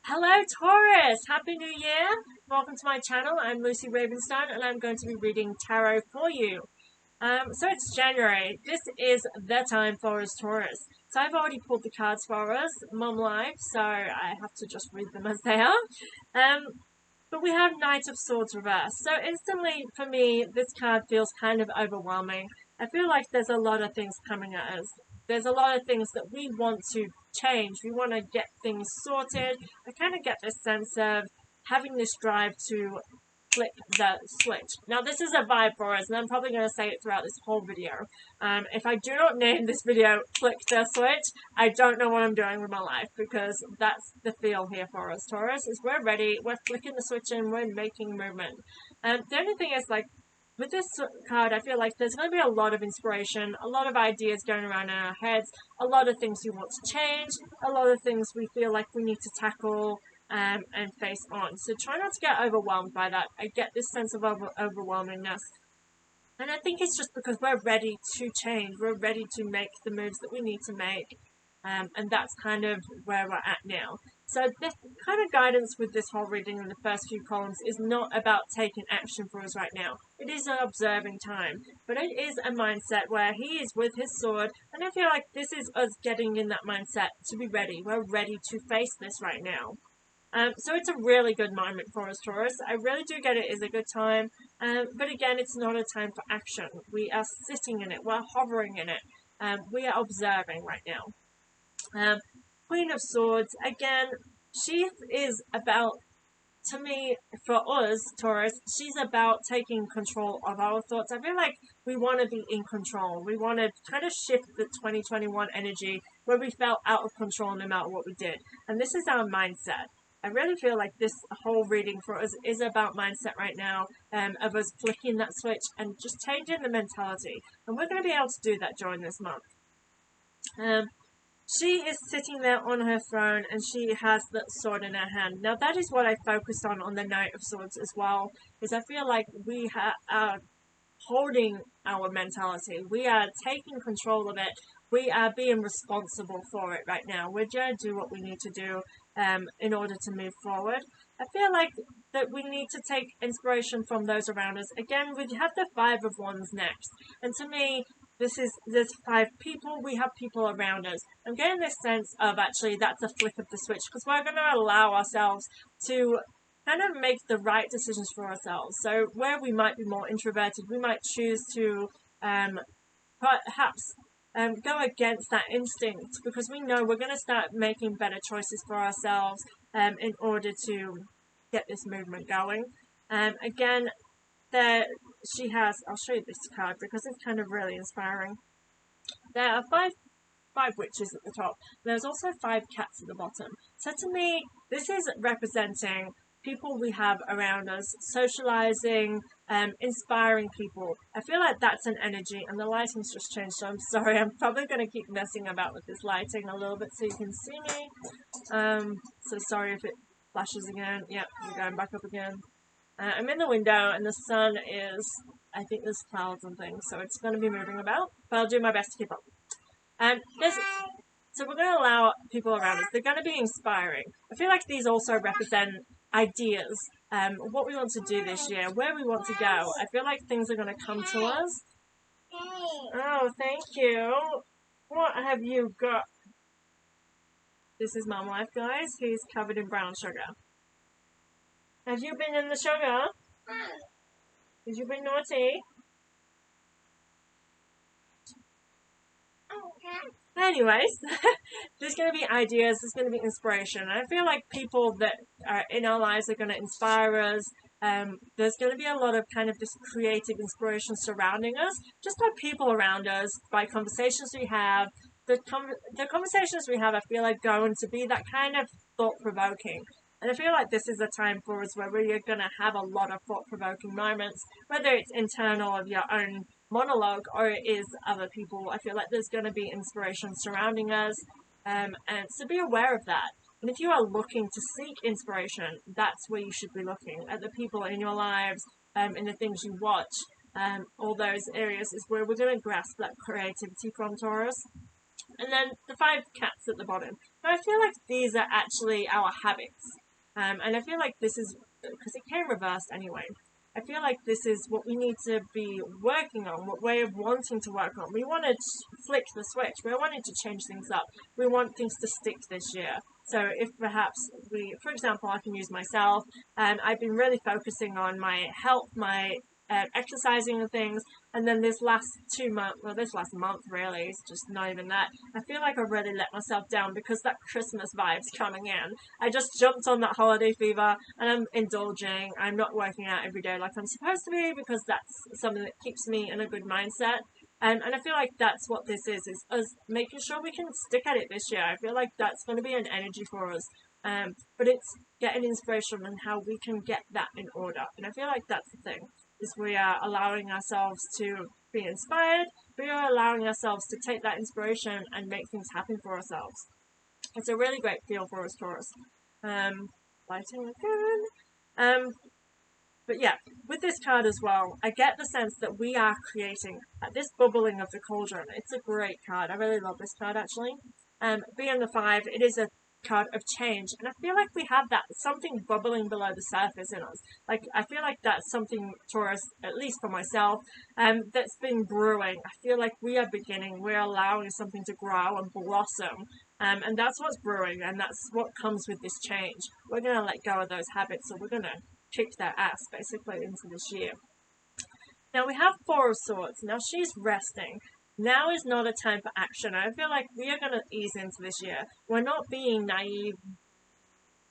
Hello Taurus! Happy New Year! Welcome to my channel. I'm Lucy Ravenstein and I'm going to be reading tarot for you. So it's January. This is the time for us Taurus. So I've already pulled the cards for us, Mum Live, so I have to just read them as they are. But we have Knight of Swords reversed. So instantly for me, this card feels kind of overwhelming. I feel like there's a lot of things coming at us. There's a lot of things that we want to change. We want to get things sorted. I kind of get this sense of having this drive to flick the switch. Now this is a vibe for us, and I'm probably going to say it throughout this whole video. If I do not name this video Flick the Switch, I don't know what I'm doing with my life, because that's the feel here for us Taurus, is we're ready, we're flicking the switch and we're making movement. The only thing is, like, with this card, I feel like there's going to be a lot of inspiration, a lot of ideas going around in our heads, a lot of things we want to change, a lot of things we feel like we need to tackle and face on. So try not to get overwhelmed by that. I get this sense of overwhelmingness. And I think it's just because we're ready to change. We're ready to make the moves that we need to make. And that's kind of where we're at now. So this kind of guidance with this whole reading in the first few columns is not about taking action for us right now. It is an observing time, but it is a mindset where he is with his sword, and I feel like this is us getting in that mindset to be ready. We're ready to face this right now. So it's a really good moment for us, Taurus. I really do get it is a good time, but again, it's not a time for action. We are sitting in it, we're hovering in it, we are observing right now. Queen of Swords, again, she is about, to me, for us, Taurus, she's about taking control of our thoughts. I feel like we want to be in control. We want to kind of shift the 2021 energy where we felt out of control no matter what we did. And this is our mindset. I really feel like this whole reading for us is about mindset right now, of us flicking that switch and just changing the mentality. And we're going to be able to do that during this month. She is sitting there on her throne and she has that sword in her hand. Now that is what I focused on the Knight of Swords as well, is I feel like we are holding our mentality. We are taking control of it. We are being responsible for it right now. We're going to do what we need to do in order to move forward. I feel like that we need to take inspiration from those around us. Again, we have the Five of Wands next. And to me, there's five people, we have people around us. I'm getting this sense of actually that's a flick of the switch, because we're going to allow ourselves to kind of make the right decisions for ourselves. So where we might be more introverted, we might choose to perhaps go against that instinct, because we know we're going to start making better choices for ourselves in order to get this movement going. Again, she has, I'll show you this card because it's kind of really inspiring. There are five witches at the top. There's also 5 cats at the bottom. So to me, this is representing people we have around us, socializing, inspiring people. I feel like that's an energy, and the lighting's just changed, so I'm sorry. I'm probably going to keep messing about with this lighting a little bit so you can see me. So sorry if it flashes again. Yep, we're going back up again. I'm in the window and the sun is, I think there's clouds and things, so it's going to be moving about, but I'll do my best to keep up. So we're going to allow people around us. They're going to be inspiring. I feel like these also represent ideas, what we want to do this year, where we want to go. I feel like things are going to come to us. Oh, thank you. What have you got? This is Mum Life, guys. He's covered in brown sugar. Have you been in the sugar? Have you been naughty? Anyways, there's going to be ideas, there's going to be inspiration. And I feel like people that are in our lives are going to inspire us. There's going to be a lot of kind of this creative inspiration surrounding us, just by people around us, by conversations we have. The conversations we have, I feel like, going to be that kind of thought-provoking. And I feel like this is a time for us where we are going to have a lot of thought-provoking moments, whether it's internal of your own monologue or it is other people. I feel like there's going to be inspiration surrounding us, and so be aware of that. And if you are looking to seek inspiration, that's where you should be looking, at the people in your lives, in the things you watch. All those areas is where we're going to grasp that creativity from, Taurus. And then the 5 cats at the bottom. Now I feel like these are actually our habits. And I feel like this is, because it came reversed anyway, I feel like this is what we need to be working on, what way of wanting to work on. We want to flick the switch. We're wanting to change things up. We want things to stick this year. So if perhaps for example, I can use myself, and I've been really focusing on my health, my exercising and things, and then this last 2 months, well, this last month really, is just not even that. I feel like I really let myself down because that Christmas vibe's coming in. I just jumped on that holiday fever, and I'm indulging. I'm not working out every day like I'm supposed to be, because that's something that keeps me in a good mindset. And I feel like that's what this is us making sure we can stick at it this year. I feel like that's going to be an energy for us. But it's getting inspiration on how we can get that in order. And I feel like that's the thing, is we are allowing ourselves to be inspired. We are allowing ourselves to take that inspiration and make things happen for ourselves. It's a really great feel for us, Taurus. Lighting again. But yeah, with this card as well, I get the sense that we are creating this bubbling of the cauldron. It's a great card. I really love this card, actually. Being the 5, it is a card of change, and I feel like we have that something bubbling below the surface in us. Like, I feel like that's something, Taurus, at least for myself, that's been brewing. I feel like we're allowing something to grow and blossom, and that's what's brewing, and that's what comes with this change. We're going to let go of those habits, so we're going to kick their ass basically into this year. Now we have 4 of Swords. Now she's resting. Now is not a time for action. I feel like we are going to ease into this year. We're not being naive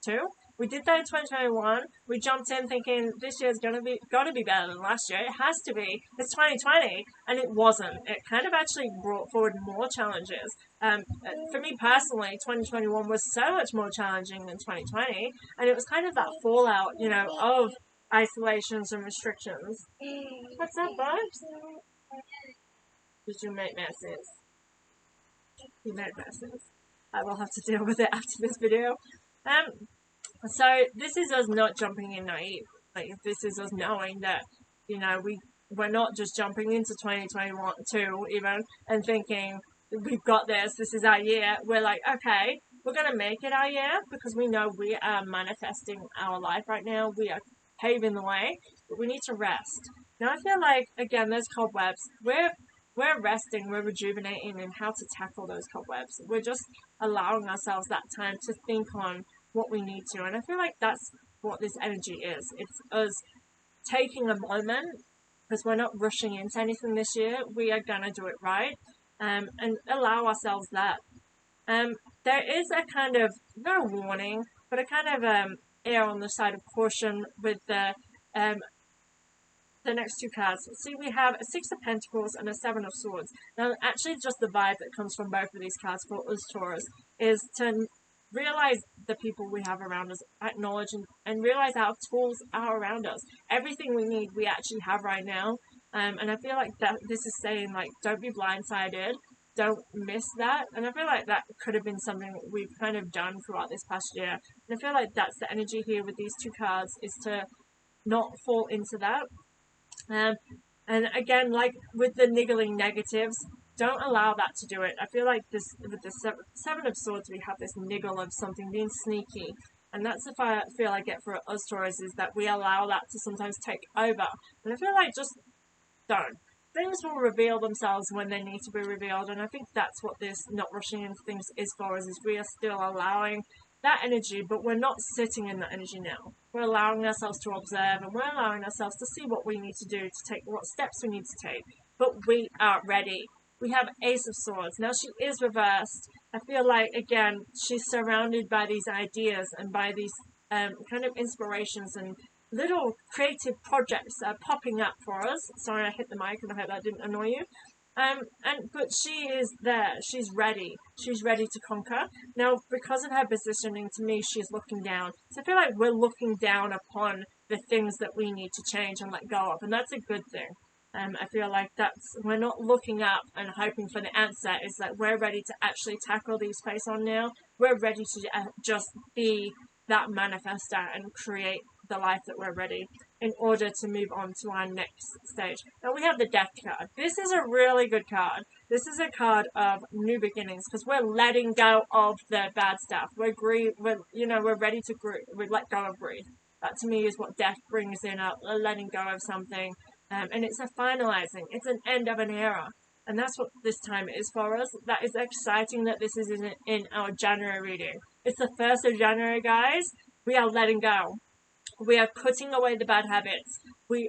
too. We did that in 2021. We jumped in thinking this year's got to be better than last year. It has to be. It's 2020, and it wasn't. It kind of actually brought forward more challenges. For me personally, 2021 was so much more challenging than 2020, and it was kind of that fallout, of isolations and restrictions. What's up, Bubs? Did you make messes? You made messes. I will have to deal with it after this video. So this is us not jumping in naive. Like, this is us knowing that, we're not just jumping into 2022 even and thinking we've got this is our year. We're like, okay, we're going to make it our year because we know we are manifesting our life right now. We are paving the way, but we need to rest. Now I feel like, again, there's cobwebs. We're resting, we're rejuvenating in how to tackle those cobwebs. We're just allowing ourselves that time to think on what we need to. And I feel like that's what this energy is. It's us taking a moment, because we're not rushing into anything this year. We are going to do it right, and allow ourselves that. There is a kind of, no warning, but a kind of air on the side of caution with the next 2 cards. See, we have a 6 of Pentacles and a 7 of Swords. Now, actually, just the vibe that comes from both of these cards for us, Taurus, is to realize the people we have around us, acknowledge and realize our tools are around us. Everything we need, we actually have right now. And I feel like that this is saying, like, don't be blindsided. Don't miss that. And I feel like that could have been something we've kind of done throughout this past year. And I feel like that's the energy here with these 2 cards, is to not fall into that. And again, like with the niggling negatives, don't allow that to do it. I feel like with the 7 of Swords, we have this niggle of something being sneaky. And that's if I feel I get for us, Taurus, is that we allow that to sometimes take over. And I feel like just don't. Things will reveal themselves when they need to be revealed. And I think that's what this not rushing into things is for us, is we are still allowing that energy, but we're not sitting in that energy now. We're allowing ourselves to observe, and we're allowing ourselves to see what we need to do, to take what steps we need to take. But we are ready. We have Ace of Swords. Now she is reversed. I feel like, again, she's surrounded by these ideas and by these kind of inspirations and little creative projects are popping up for us. Sorry, I hit the mic and I hope that didn't annoy you. But she is there. She's ready. She's ready to conquer. Now, because of her positioning, to me, she's looking down. So I feel like we're looking down upon the things that we need to change and let go of, and that's a good thing. I feel like we're not looking up and hoping for the answer. It's like we're ready to actually tackle these face on now. We're ready to just be that manifester and create the life that we're ready. in order to move on to our next stage. Now we have the Death card. This is a really good card. This is a card of new beginnings because we're letting go of the bad stuff. We're ready to grieve. We let go of grief. That to me is what death brings in, a letting go of something. And it's a finalizing. It's an end of an era. And that's what this time is for us. That is exciting that this is in our January reading. It's the 1st of January, guys. We are letting go. We are putting away the bad habits.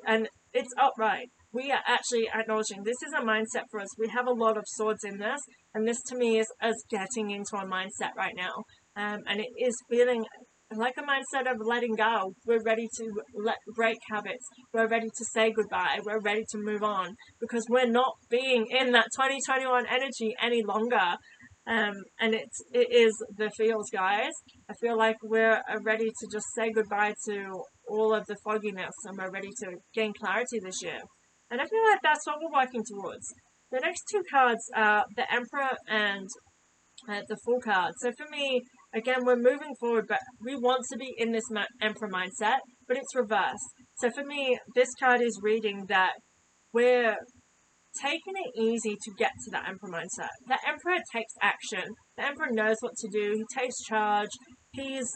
And it's upright. We are actually acknowledging this is a mindset for us. We have a lot of swords in this. And this to me is us getting into our mindset right now. And it is feeling like a mindset of letting go. We're ready to break habits. We're ready to say goodbye. We're ready to move on because we're not being in that 2021 energy any longer. And it is the feels, guys. I feel like we're ready to just say goodbye to all of the fogginess and we're ready to gain clarity this year. And I feel like that's what we're working towards. The next two cards are the Emperor and the Fool card. So for me, again, we're moving forward, but we want to be in this Emperor mindset, but it's reversed. So for me, this card is reading that we're taking it easy to get to that Emperor mindset. The Emperor takes action. The Emperor knows what to do. He takes charge. He's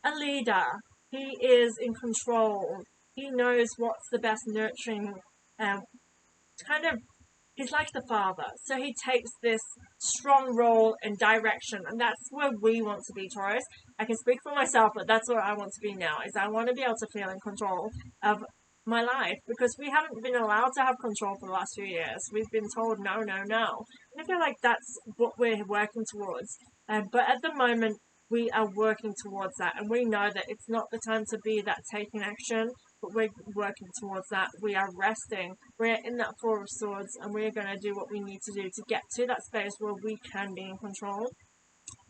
a leader. He is in control. He knows what's the best nurturing he's like the father. So he takes this strong role and direction, and that's where we want to be, Taurus. I can speak for myself, but that's where I want to be now, is I want to be able to feel in control of my life, because we haven't been allowed to have control for the last few years. We've been told no, no, no. And I feel like that's what we're working towards. But at the moment, we are working towards that, and we know that it's not the time to be that taking action, but we're working towards that. We are resting. We're in that Four of Swords, and we're going to do what we need to do to get to that space where we can be in control.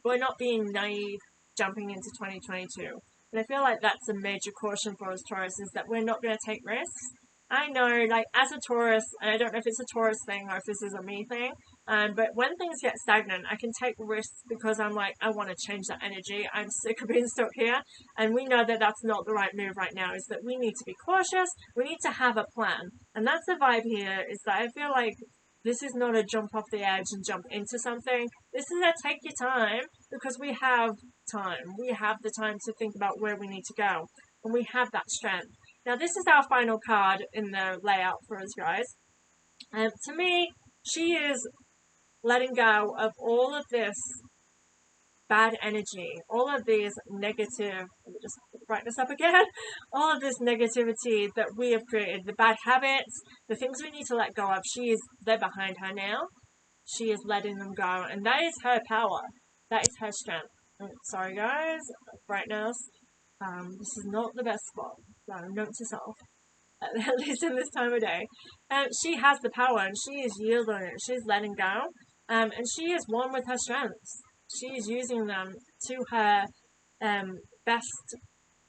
We're not being naive jumping into 2022. And I feel like that's a major caution for us, Taurus, is that we're not going to take risks. I know, like, as a Taurus, and I don't know if it's a Taurus thing or if this is a me thing, but when things get stagnant, I can take risks because I'm like, I want to change that energy. I'm sick of being stuck here. And we know that that's not the right move right now, is that we need to be cautious. We need to have a plan. And that's the vibe here, is that I feel like this is not a jump off the edge and jump into something. This is a take your time, because we have time. We have the time to think about where we need to go. And we have that strength. Now, this is our final card in the layout for us, guys. And to me, she is letting go of all of this bad energy, all of these negative, let me just write this up again, all of this negativity that we have created, the bad habits, the things we need to let go of. They're behind her now. She is letting them go, and that is her power. That is her strength. Sorry, guys, brightness. This is not the best spot. So note to self, at least in this time of day. She has the power, and she is yielding it. She's letting go, and she is one with her strengths. She is using them to her best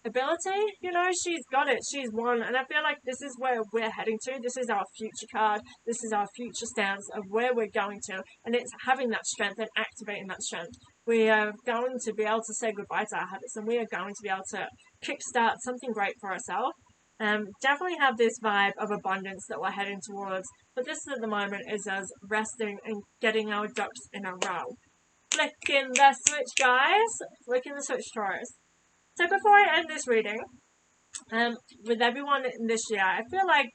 ability. You know, she's got it. She's won, and I feel like this is where we're heading to. This is our future card. This is our future stance of where we're going to, and it's having that strength and activating that strength. We are going to be able to say goodbye to our habits, and we are going to be able to kickstart something great for ourselves. Definitely have this vibe of abundance that we're heading towards, but this at the moment is us resting and getting our ducks in a row. Flicking the switch, guys. Flicking the switch, Taurus. So before I end this reading, with everyone in this year, I feel like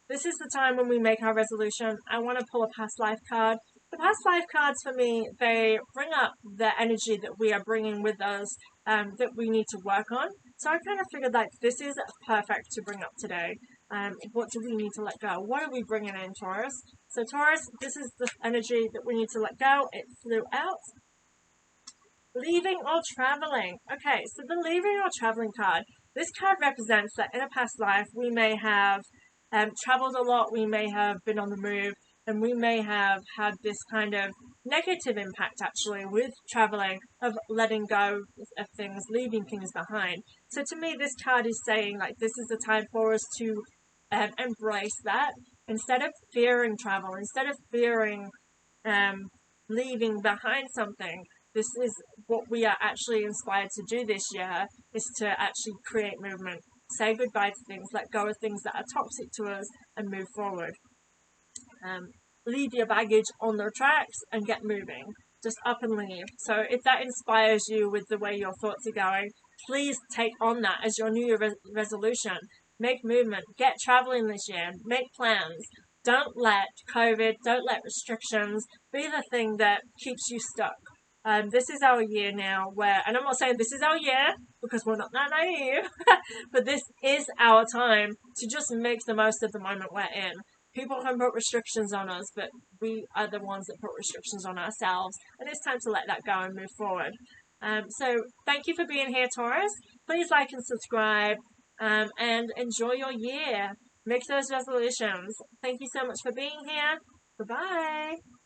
this is the time when we make our resolution. I want to pull a past life card. The past life cards for me, they bring up the energy that we are bringing with us, that we need to work on. So I kind of figured like this is perfect to bring up today. What do we need to let go? What are we bringing in, Taurus? So Taurus, this is the energy that we need to let go. It flew out. Leaving or traveling. Okay, so the leaving or traveling card. This card represents that in a past life we may have traveled a lot, we may have been on the move, and we may have had this kind of negative impact actually with traveling, of letting go of things, leaving things behind. So to me, this card is saying like this is the time for us to embrace that. Instead of fearing travel, instead of fearing leaving behind something, this is what we are actually inspired to do this year, is to actually create movement. say goodbye to things, let go of things that are toxic to us, and move forward. Leave your baggage on the tracks and get moving. Just up and leave. So if that inspires you with the way your thoughts are going, please take on that as your New Year resolution. Make movement. Get traveling this year. Make plans. Don't let COVID, don't let restrictions be the thing that keeps you stuck. This is our year now where, and I'm not saying this is our year because we're not that naive, but this is our time to just make the most of the moment we're in. People can put restrictions on us, but we are the ones that put restrictions on ourselves. And it's time to let that go and move forward. So thank you for being here, Taurus. Please like and subscribe and enjoy your year. Make those resolutions. Thank you so much for being here. Bye-bye.